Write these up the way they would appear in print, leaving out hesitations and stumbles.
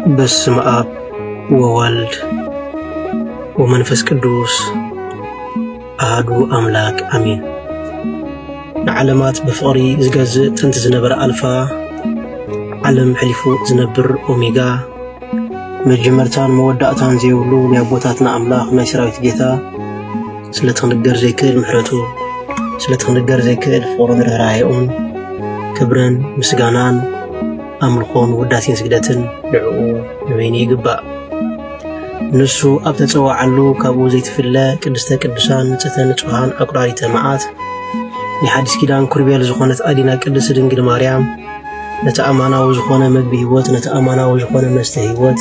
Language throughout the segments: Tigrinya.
በስመ አብ ወወልድ ወመንፈስ ቅዱስ አሐዱ አምላክ አሜን። ንዓለማት ብፍቕሪ ዝገዝእ ጥንቲ ዝነበረ አልፋ ዓለም ሕሊፉ ዝነብር ኦሜጋ መጀመርታን መወዳእታን ዘይብሉ ናይ አቦታትና አምላኽ ናይ ሰራዊት ጌታ ስለትኽንገር ዘይክእል ምሕረቱ ስለትኽንገር ዘይክእል ፍቕሩን ርህራሄኡን ክብርን ምስጋናን አምልኾን ውዳሴን ስግደትን ንዕኡ ንበይኒ ይግባእ። ንሱ ኣብ ተፀዋዓሉ ካብኡ ዘይትፍለ ቅድስተ ቅዱሳን ንጽሕተ ንጹሃን አቁራሪተ መዓት ናይ ሓዲስ ኪዳን ኩርቤል ዝኾነት ኣዲና ቅድስት ድንግል ማርያም ነቲ ኣማናዊ ዝኾነ መግቢ ህይወት ነቲ ኣማናዊ ዝኾነ መስተ ህይወት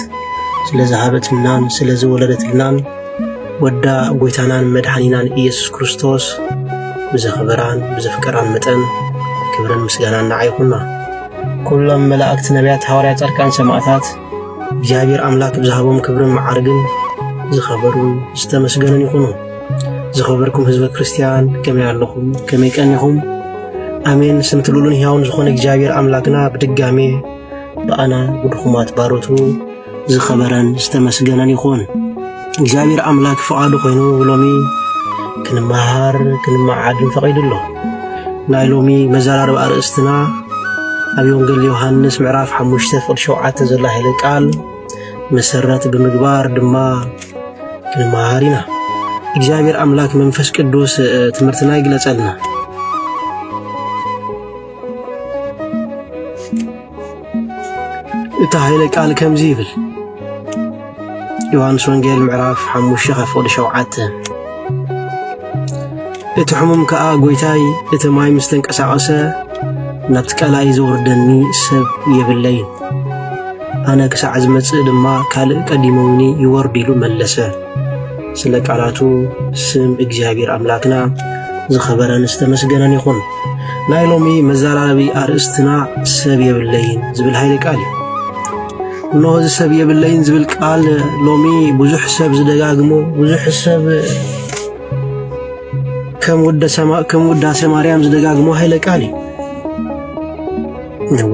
ስለ ዝሃበትልናን ስለ ዝወለደትልናን ወዳ ጎይታናን መድሓኒናን ኢየሱስ ክርስቶስ ብዘኽበራን ብዘፍቀራን መጠን ክብርን ምስጋናን ንዓ ይኹና። ኩሎም መላእክት ነቢያት ሐዋርያት ጻድቃን ሰማዕታት እግዚአብሔር አምላክ ብዝሃቦም ክብርን መዓርግን ዝኸበሩን ዝተመስገኑን ይኹኑ። ዝኸበርኩም ህዝበ ክርስቲያን ከመይ ኣለኹም? ከመይ ቀኒኹም? አሜን። ስንትሉሉን ሕያውን ዝኾነ እግዚአብሔር አምላክና ብድጋሜ በአና ብድኹማት ባሮቱ ዝኸበረን ዝተመስገነን ይኹን። እግዚአብሔር አምላክ ፍቓዱ ኮይኑ ሎሚ ክንመሃር ክንመዓድን ፈቒዱሎ። ናይ ሎሚ መዘራርብ ኣርእስትና ኣብ ወንጌል ዮሐንስ ምዕራፍ 5:7 ዘላ ኃይለ ቃል መሰረት ብምግባር ድማ ክንመሃር ኢና። እግዚአብሔር አምላክ መንፈስ ቅዱስ ትምህርትና ይግለጸልና። እታ ኃይለ ቃል ከምዚ ይብል ዮሐንስ ወንጌል ምዕራፍ 5:7 እቲ ሕሙም ከኣ ጎይታይ እቲ ማይ ምስ ተንቀሳቐሰ ናብቲ ቃላይ ዘወርደኒ ሰብ የብለይ ኣነ ክሳዕ ዝመጽእ ድማ ካልእ ቀዲሞውኒ ይወርድ ኢሉ መለሰ። ስለ ቃላቱ ስም እግዚአብሔር አምላክና ዝኸበረን ዝተመስገነን ይኹን። ናይ ሎሚ መዘራረቢ ኣርእስትና ሰብ የብለይን ዝብል ኃይለ ቃል እዩ። እነሆ እዚ ሰብ የብለይን ዝብል ቃል ሎሚ ብዙሕ ሰብ ዝደጋግሞ ብዙሕ ሰብ ከም ውዳሴ ማርያም ዝደጋግሞ ኃይለ ቃል እዩ።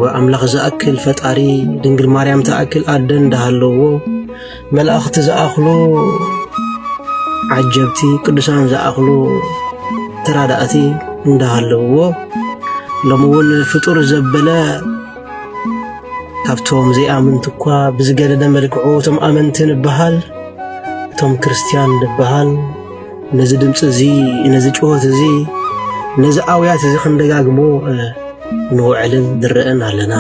ወአምላኽ ዝኣክል ፈጣሪ ድንግል ማርያም ተኣክል ኣደ እንዳሃለዎ መላእኽቲ ዝኣኽሉ ዓጀብቲ ቅዱሳን ዝኣኽሉ ተራዳእቲ እንዳሃለዎ ሎሚ እውን ፍጡር ዘበለ ካብቶም ዘይኣምንቲ እኳ ብዝገደደ መልክዑ እቶም ኣመንቲ ንበሃል እቶም ክርስቲያን ንበሃል ነዚ ድምፂ እዚ ነዚ ጩኸት እዚ ነዚ ኣውያት እዚ ክንደጋግሞ ንውዕልን ንርአን ኣለና።